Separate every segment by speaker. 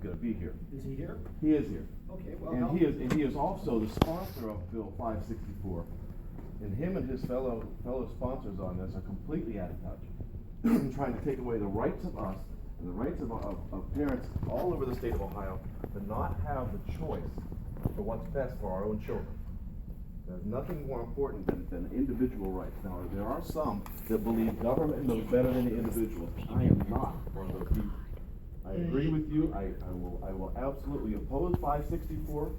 Speaker 1: going to be here.
Speaker 2: Is he here?
Speaker 1: He is here.
Speaker 2: Okay, well,
Speaker 1: And he is also the sponsor of Bill 564. And him and his fellow sponsors on this are completely out of touch, trying to take away the rights of us and the rights of parents all over the state of Ohio to not have the choice for what's best for our own children. There's nothing more important than individual rights. Now, there are some that believe government knows better than the individual. I am not one of those people. I agree with you. I will absolutely oppose 564,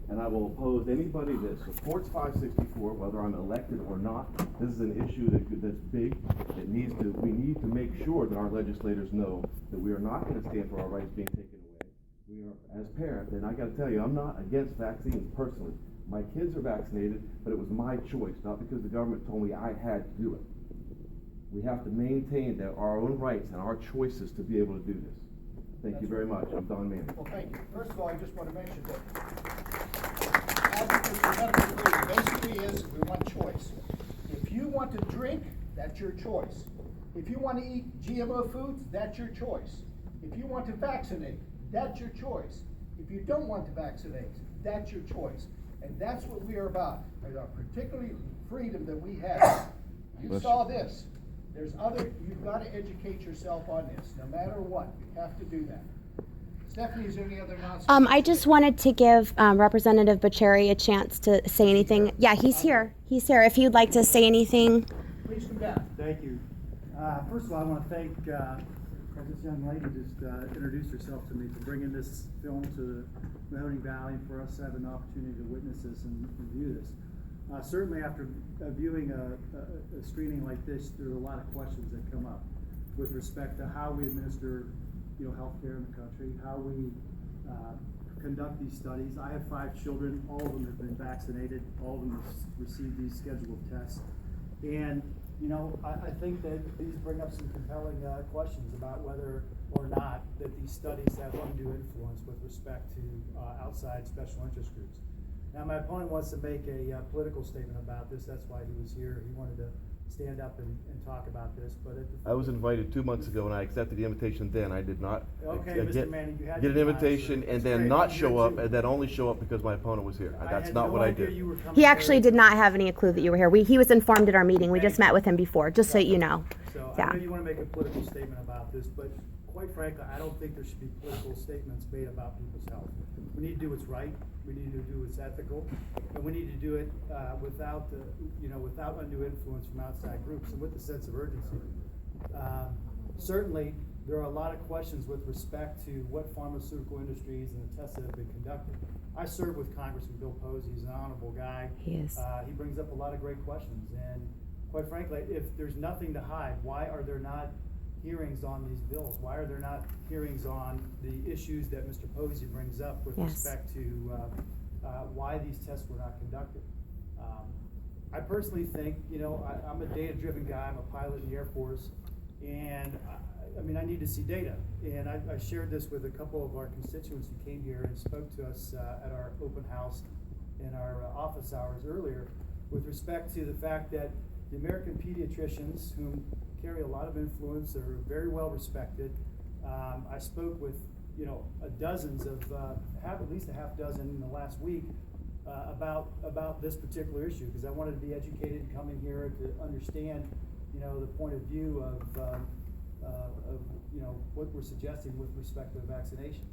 Speaker 1: and I will oppose anybody that supports 564, whether I'm elected or not. This is an issue that's big. We need to make sure that our legislators know that we are not going to stand for our rights being taken away. We are, as parents, and I got to tell you, I'm not against vaccines personally. My kids are vaccinated, but it was my choice, not because the government told me I had to do it. We have to maintain our own rights and our choices to be able to do this. Thank you very much. I'm Don Manning.
Speaker 2: Well, thank you. First of all, I just want to mention that advocates for medical freedom basically is we want choice. If you want to drink, that's your choice. If you want to eat GMO foods, that's your choice. If you want to vaccinate, that's your choice. If you don't want to vaccinate, that's your choice. And that's what we are about, particularly freedom that we have. You saw this. You've got to educate yourself on this, no matter what. You have to do that. Stephanie, is there any other announcements?
Speaker 3: I just wanted to give Representative Bucieri a chance to say anything. Yeah, he's here. He's here. If you'd like to say anything.
Speaker 2: Please come down.
Speaker 4: Thank you. First of all, I want to thank this young lady just introduced herself to me for bringing this film to Mahoning Valley and for us to have an opportunity to witness this and view this. Certainly after viewing a screening like this, there are a lot of questions that come up with respect to how we administer healthcare in the country, how we conduct these studies. I have 5 children. All of them have been vaccinated. All of them have received these scheduled tests. And I think that these bring up some compelling questions about whether or not that these studies have undue influence with respect to outside special interest groups. Now, my opponent wants to make a political statement about this. That's why he was here. He wanted to stand up and talk about this. But
Speaker 1: I was invited 2 months ago, and I accepted the invitation then. I did not
Speaker 4: Mr. Manning, you had
Speaker 1: get an
Speaker 4: your time,
Speaker 1: invitation
Speaker 4: sir.
Speaker 1: and
Speaker 4: It's
Speaker 1: then
Speaker 4: great.
Speaker 1: not
Speaker 4: I'm
Speaker 1: show
Speaker 4: here
Speaker 1: up,
Speaker 4: too.
Speaker 1: and then only show up because my opponent was here. That's
Speaker 4: had
Speaker 1: not
Speaker 4: no
Speaker 1: what I
Speaker 4: idea
Speaker 1: did.
Speaker 4: you were coming
Speaker 3: He actually
Speaker 4: here.
Speaker 3: did not have any clue that you were here. He was informed at our meeting. We just met with him before, just so you know.
Speaker 4: So
Speaker 3: Yeah.
Speaker 4: I know you want to make a political statement about this, but quite frankly, I don't think there should be political statements made about people's health. We need to do what's right. We need to do what's ethical, and we need to do it without undue influence from outside groups and with a sense of urgency. Certainly, there are a lot of questions with respect to what pharmaceutical industries and the tests that have been conducted. I serve with Congressman Bill Posey. He's an honorable guy.
Speaker 3: He is.
Speaker 4: He brings up a lot of great questions, and quite frankly, if there's nothing to hide, why are there not hearings on these bills? Why are there not hearings on the issues that Mr. Posey brings up with
Speaker 3: Yes.
Speaker 4: respect to why these tests were not conducted? I personally think, I'm a data-driven guy. I'm a pilot in the Air Force, and I need to see data. And I shared this with a couple of our constituents who came here and spoke to us at our open house in our office hours earlier with respect to the fact that the American pediatricians, whom carry a lot of influence, are very well respected. I spoke with dozens of at least a half dozen in the last week about this particular issue, because I wanted to be educated and come in here to understand the point of view of what we're suggesting with respect to the vaccination.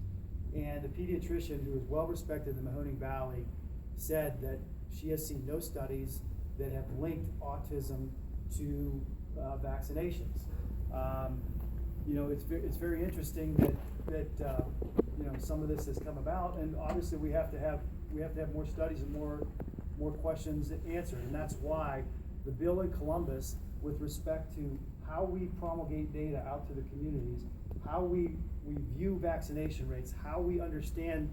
Speaker 4: And the pediatrician who is well respected in the Mahoning Valley said that she has seen no studies that have linked autism to vaccinations. It's very interesting that some of this has come about, and obviously we have to have more studies and more questions answered, and that's why the bill in Columbus, with respect to how we promulgate data out to the communities, how we view vaccination rates, how we understand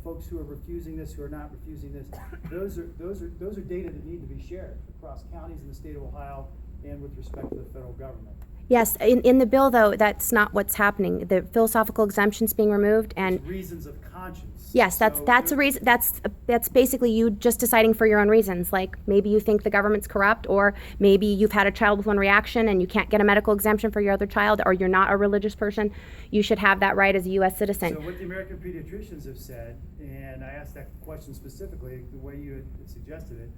Speaker 4: folks who are refusing this, who are not refusing this, those are data that need to be shared across counties in the state of Ohio and with respect to the federal government.
Speaker 3: Yes, in the bill, though, that's not what's happening. The philosophical exemption's being removed, and
Speaker 4: Reasons of conscience.
Speaker 3: Yes, that's
Speaker 4: So
Speaker 3: that's a
Speaker 4: there-
Speaker 3: reason. That's basically you just deciding for your own reasons. Like maybe you think the government's corrupt, or maybe you've had a child with one reaction and you can't get a medical exemption for your other child, or you're not a religious person. You should have that right as a U.S. citizen.
Speaker 4: So what the American pediatricians have said, and I asked that question specifically, the way you had suggested it,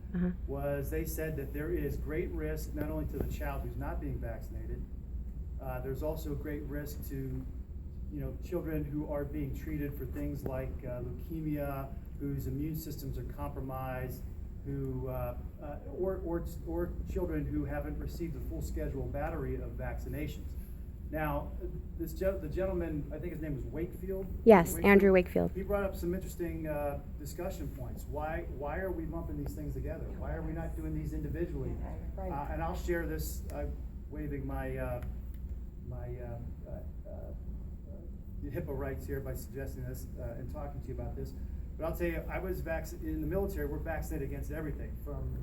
Speaker 4: was they said that there is great risk not only to the child who's not being vaccinated, there's also great risk to children who are being treated for things like leukemia, whose immune systems are compromised, who or children who haven't received a full schedule battery of vaccinations. Now, the gentleman, I think his name was Wakefield.
Speaker 3: Yes, Andrew Wakefield.
Speaker 4: He brought up some interesting discussion points. Why are we lumping these things together? Why are we not doing these individually? And I'll share this, waiving my HIPAA rights here by suggesting this and talking to you about this. But I'll tell you, I was in the military. We're vaccinated against everything from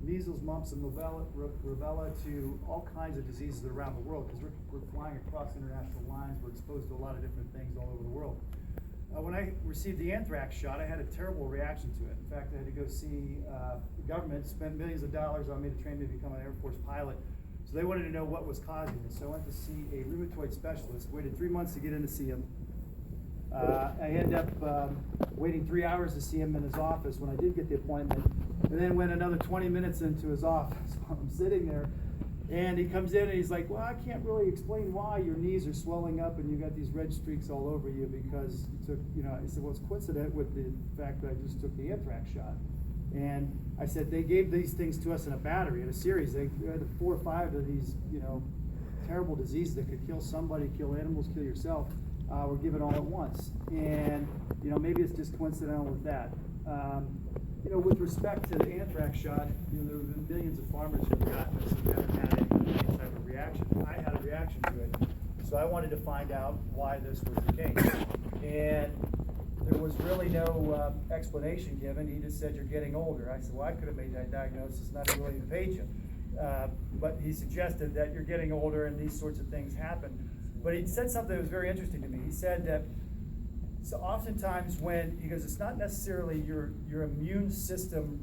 Speaker 4: measles, mumps, and rubella to all kinds of diseases around the world, because we're flying across international lines. We're exposed to a lot of different things all over the world. When I received the anthrax shot, I had a terrible reaction to it. In fact, I had to go see the government spend millions of dollars on me to train me to become an Air Force pilot. So they wanted to know what was causing this. So I went to see a rheumatoid specialist, waited 3 months to get in to see him. I ended up waiting 3 hours to see him in his office when I did get the appointment, and then went another 20 minutes into his office while I'm sitting there. And he comes in and he's like, well, I can't really explain why your knees are swelling up and you got these red streaks all over you because you took, I said, well, it's coincident with the fact that I just took the anthrax shot. And I said, they gave these things to us in a battery, in a series. They had 4 or 5 of these, terrible diseases that could kill somebody, kill animals, kill yourself. Were given all at once. And, maybe it's just coincidental with that. With respect to the anthrax shot, there have been millions of farmers who have gotten this and haven't had any type of reaction. I had a reaction to it, so I wanted to find out why this was the case. And there was really no explanation given. He just said, you're getting older. I said, well, I could have made that diagnosis, not really to page him. But he suggested that you're getting older and these sorts of things happen. But he said something that was very interesting to me. He said that so oftentimes he goes, it's not necessarily your immune system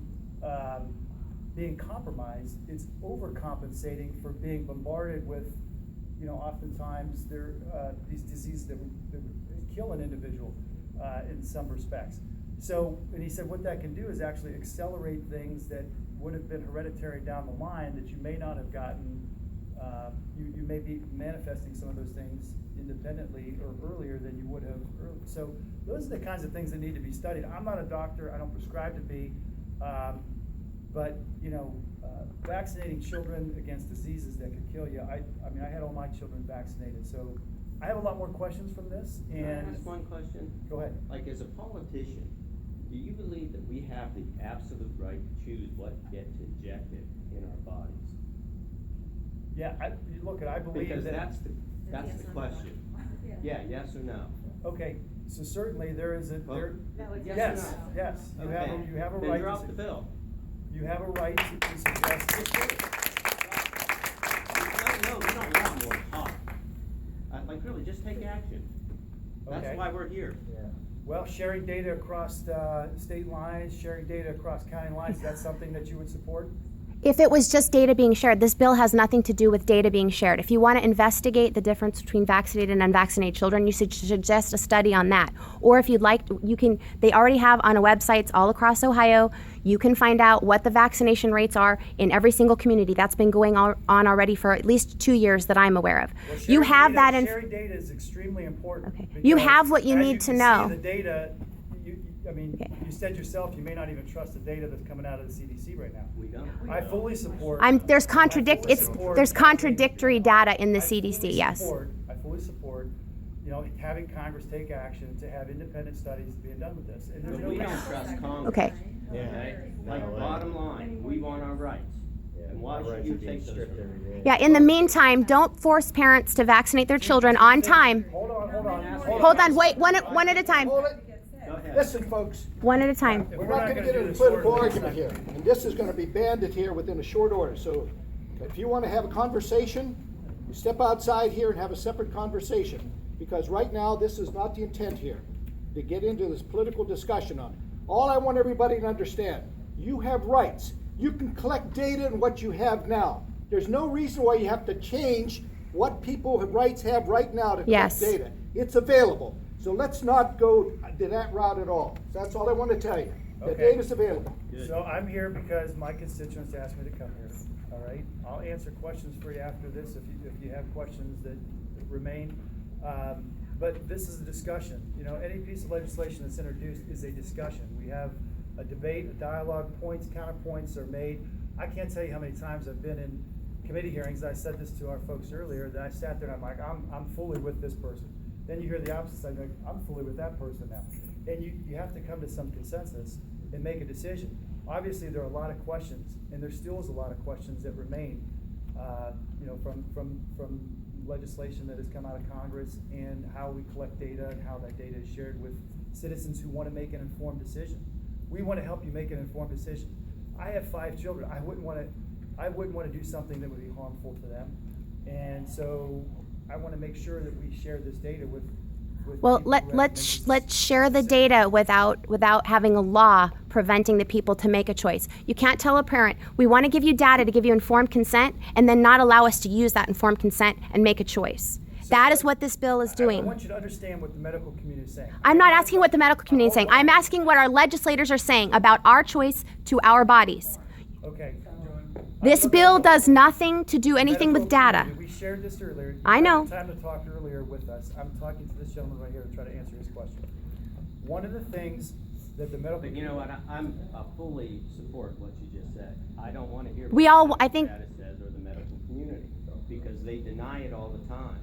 Speaker 4: being compromised, it's overcompensating for being bombarded with, oftentimes these diseases that would kill an individual in some respects. So, and he said what that can do is actually accelerate things that would have been hereditary down the line that you may not have gotten. You may be manifesting some of those things independently or earlier than you would have earlier. So those are the kinds of things that need to be studied. I'm not a doctor. I don't prescribe to be. But vaccinating children against diseases that could kill you. I had all my children vaccinated. So I have a lot more questions from this.
Speaker 5: Can I
Speaker 4: And
Speaker 5: ask one question?
Speaker 4: go ahead.
Speaker 5: Like, as a politician, do you believe that we have the absolute right to choose what gets injected in our bodies?
Speaker 4: Yeah, I believe
Speaker 5: Because
Speaker 4: that.
Speaker 5: that's the question. Yeah, yes or no?
Speaker 4: Okay, so certainly there is a
Speaker 5: Well,
Speaker 4: there.
Speaker 5: yes
Speaker 4: Yes,
Speaker 5: or no?
Speaker 4: yes. You have a
Speaker 5: Then
Speaker 4: right.
Speaker 5: drop the bill.
Speaker 4: You have a right to suggest.
Speaker 5: No, we don't want more talk. Like, really, just take action.
Speaker 4: Okay.
Speaker 5: That's why we're here.
Speaker 4: Well, sharing data across state lines, sharing data across county lines, is that something that you would support?
Speaker 3: If it was just data being shared, this bill has nothing to do with data being shared. If you want to investigate the difference between vaccinated and unvaccinated children, you should suggest a study on that. Or if you'd like, they already have on websites all across Ohio, you can find out what the vaccination rates are in every single community. That's been going on already for at least 2 years that I'm aware of.
Speaker 4: Well,
Speaker 3: You have that
Speaker 4: sharing data is extremely important.
Speaker 3: Okay. You
Speaker 4: because
Speaker 3: have what you
Speaker 4: as
Speaker 3: need
Speaker 4: you
Speaker 3: to
Speaker 4: can
Speaker 3: know.
Speaker 4: See the data,
Speaker 3: Okay.
Speaker 4: you said yourself, you may not even trust the data that's coming out of the CDC right now.
Speaker 5: We don't.
Speaker 4: I fully support.
Speaker 3: There's
Speaker 4: I fully support-
Speaker 3: there's contradictory data in the
Speaker 4: I fully
Speaker 3: CDC. Yes.
Speaker 4: I fully support, having Congress take action to have independent studies being done with this. And there's
Speaker 5: But
Speaker 4: no
Speaker 5: we don't
Speaker 4: reason.
Speaker 5: trust Congress.
Speaker 3: Okay.
Speaker 5: Okay? Like, bottom line, we want our rights. And why should you take those rights?
Speaker 3: Yeah. In the meantime, don't force parents to vaccinate their children on time.
Speaker 4: Hold on.
Speaker 3: Hold on. Wait. One at a time.
Speaker 2: Hold it.
Speaker 5: Go ahead.
Speaker 2: Listen, folks,
Speaker 3: One at a time.
Speaker 4: If
Speaker 2: we're not gonna get
Speaker 4: do
Speaker 2: into a
Speaker 4: this
Speaker 2: political
Speaker 4: order,
Speaker 2: argument here, and this is gonna be banded here within a short order, so if you wanna have a conversation, you step outside here and have a separate conversation, because right now, this is not the intent here. to get into this political discussion on it. All I want everybody to understand, you have rights. You can collect data in what you have now. There's no reason why you have to change what people have rights have right now to collect
Speaker 3: Yes.
Speaker 2: data. It's available. So let's not go to that route at all. That's all I want to tell you. The
Speaker 4: Okay.
Speaker 2: data's available.
Speaker 4: So I'm here because my constituents asked me to come here, all right? I'll answer questions for you after this if you have questions that remain. But this is a discussion. You know, any piece of legislation that's introduced is a discussion. We have a debate, a dialogue, points, counterpoints are made. I can't tell you how many times I've been in committee hearings. I said this to our folks earlier, that I sat there and I'm like, I'm fully with this person. Then you hear the opposite side, like, I'm fully with that person now. And you have to come to some consensus and make a decision. Obviously, there are a lot of questions, and there still is a lot of questions that remain, you know, from legislation that has come out of Congress and how we collect data and how that data is shared with citizens who want to make an informed decision. We want to help you make an informed decision. I have 5 children. I wouldn't want to do something that would be harmful to them, and so I want to make sure that we share this data with
Speaker 3: Well,
Speaker 4: people who have
Speaker 3: let's share the data without having a law preventing the people to make a choice. You can't tell a parent, we want to give you data to give you informed consent, and then not allow us to use that informed consent and make a choice. That is what this bill is
Speaker 4: I
Speaker 3: doing.
Speaker 4: want you to understand what the medical community is saying.
Speaker 3: I'm not asking what the medical community is saying. I'm asking what our legislators are saying about our choice to our bodies.
Speaker 4: Okay.
Speaker 3: This bill does nothing to do anything with
Speaker 4: Medical
Speaker 3: data.
Speaker 4: community, we shared this earlier.
Speaker 3: I
Speaker 4: You
Speaker 3: know.
Speaker 4: had time to talk earlier with us. I'm talking to this gentleman right here to try to answer his question. One of the things that the medical.
Speaker 5: But you know what, I fully support what you just said. I don't want to hear
Speaker 3: We
Speaker 5: what
Speaker 3: all-
Speaker 5: the
Speaker 3: I think-
Speaker 5: data says or the medical community, because they deny it all the time.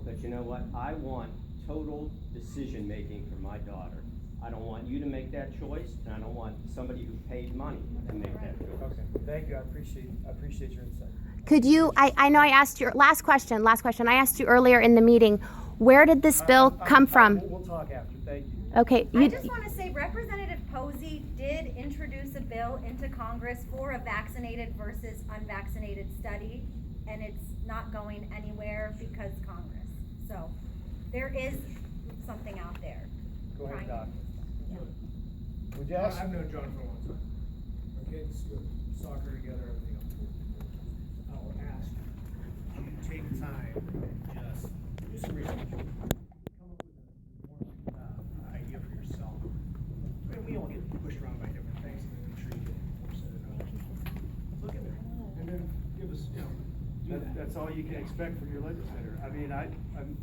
Speaker 5: But you know what, I want total decision-making for my daughter. I don't want you to make that choice, and I don't want somebody who paid money to make that choice.
Speaker 4: Okay, thank you. I appreciate your insight.
Speaker 3: Could you, I know I asked you, last question. I asked you earlier in the meeting, where did this bill come from?
Speaker 4: We'll talk after. Thank you.
Speaker 3: Okay,
Speaker 6: I
Speaker 3: you,
Speaker 6: just want to say Representative Posey did introduce a bill into Congress for a vaccinated versus unvaccinated study, and it's not going anywhere because Congress. So there is something out there.
Speaker 4: Go ahead,
Speaker 6: trying-
Speaker 4: Doc.
Speaker 2: Would you ask?
Speaker 7: I've known John for a long time. Our kids go soccer together, everything else. I'll ask, do you take time and just do some research? Come up with a more idea for yourself. I mean, we all get pushed around by different things, and then make sure you get set it up. Look at it, and then give us, you know, do that.
Speaker 4: That's all you can expect from your legislator. I mean, I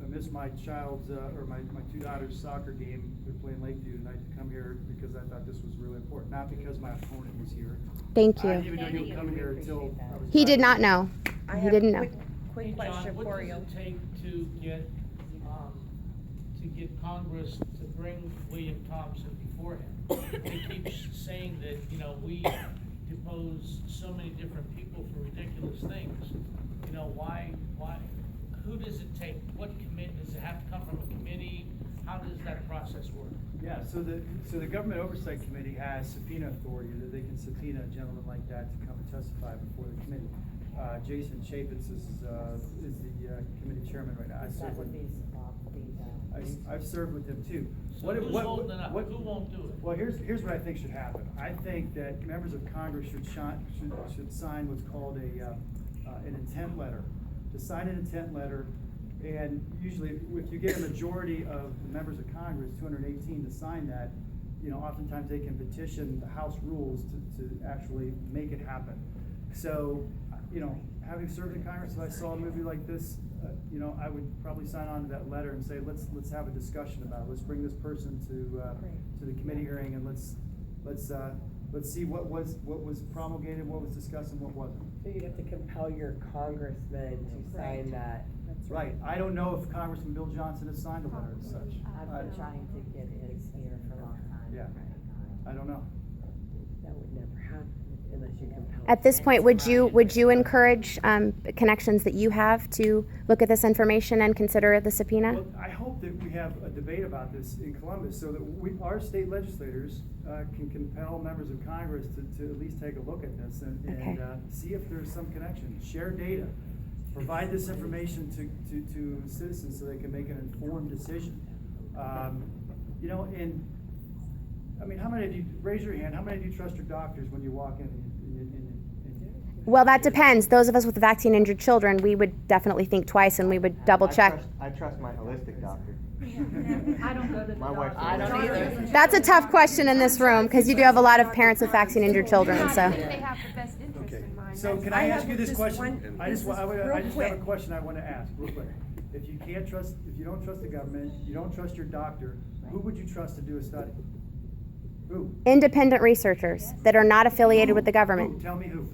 Speaker 4: missed my child's, or my 2 daughters' soccer game. They're playing Lakeview tonight to come here because I thought this was really important, not because my opponent was here.
Speaker 3: thank
Speaker 4: I
Speaker 3: you.
Speaker 4: didn't even know you were coming here until I was.
Speaker 3: He did
Speaker 4: driving.
Speaker 3: not know. He didn't know.
Speaker 8: Quick
Speaker 7: Hey, John,
Speaker 8: question for you.
Speaker 7: What does it take to get Congress to bring William Thompson before him? They keep saying that, you know, we depose so many different people for ridiculous things. You know, why, who does it take? What committee, does it have to come from a committee? How does that process work?
Speaker 4: Yeah, so the Government Oversight Committee has subpoena authority, that they can subpoena a gentleman like that to come and testify before the committee. Jason Chapitz is the committee chairman right now. I've served with him too.
Speaker 7: So who's holding it up? Who won't do it?
Speaker 4: Well, here's what I think should happen. I think that members of Congress should sign what's called an intent letter. To sign an intent letter, and usually if you get a majority of the members of Congress, 218, to sign that, you know, oftentimes they can petition the House rules to actually make it happen. So, you know, having served in Congress, if I saw a movie like this, you know, I would probably sign on to that letter and say, let's have a discussion about it. Let's bring this person to the committee hearing, and let's see what was promulgated, what was discussed, and what wasn't.
Speaker 8: So you'd have to compel your congressman to sign that.
Speaker 4: Right. I don't know if Congressman Bill Johnson has signed a letter as such.
Speaker 8: I've been trying to get his here for a long time.
Speaker 4: Yeah. I don't know.
Speaker 8: That would never happen unless you compel.
Speaker 3: At this point, would you encourage connections that you have to look at this information and consider the subpoena?
Speaker 4: Well, I hope that we have a debate about this in Columbus so that our state legislators can compel members of Congress to at least take a look at this and
Speaker 3: Okay.
Speaker 4: see if there's some connection. Share data. Provide this information to citizens so they can make an informed decision. You know, and, I mean, how many of you, raise your hand, how many of you trust your doctors when you walk in and
Speaker 3: Well, that depends. Those of us with vaccine injured children, we would definitely think twice and we would double check.
Speaker 9: I trust my holistic doctor.
Speaker 10: I don't go to the
Speaker 9: My wife.
Speaker 8: I don't either.
Speaker 3: That's a tough question in this room because you do have a lot of parents with vaccine injured children, so.
Speaker 10: They have the best interest in mind.
Speaker 4: So can
Speaker 8: I
Speaker 4: I
Speaker 8: have
Speaker 4: ask you this
Speaker 8: just
Speaker 4: question?
Speaker 8: one-
Speaker 4: I just
Speaker 8: this is
Speaker 4: have
Speaker 8: real
Speaker 4: a
Speaker 8: quick.
Speaker 4: question I want to ask, real quick. If you can't trust, if you don't trust the government, you don't trust your doctor, who would you trust to do a study? Who?
Speaker 3: Independent researchers that are not affiliated with the
Speaker 4: Who?
Speaker 3: government.
Speaker 4: Tell me who.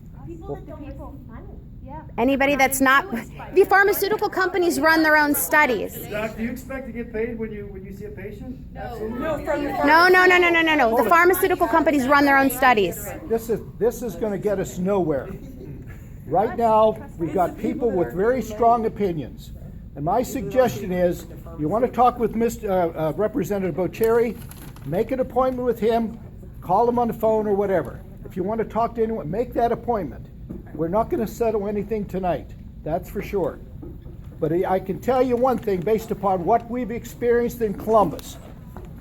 Speaker 10: Yeah.
Speaker 3: Anybody that's not, the pharmaceutical companies run their own studies.
Speaker 4: Doc, do you expect to get paid when you see a patient? Absolutely.
Speaker 8: No, from the.
Speaker 3: No. The pharmaceutical companies run their own studies.
Speaker 11: This is gonna get us nowhere. Right now, we've got people with very strong opinions. And my suggestion is, you wanna talk with Representative Bocheri, make an appointment with him, call him on the phone or whatever. If you wanna talk to anyone, make that appointment. We're not gonna settle anything tonight, that's for sure. But I can tell you one thing, based upon what we've experienced in Columbus.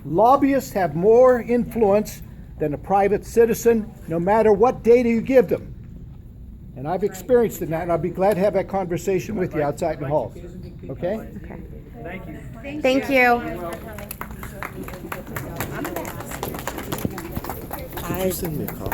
Speaker 11: Lobbyists have more influence than a private citizen, no matter what data you give them. And I've experienced in that, and I'll be glad to have that conversation with you outside in the hall. Okay?
Speaker 3: Okay.
Speaker 4: Thank you.
Speaker 3: Thank you.
Speaker 1: Could you send me a copy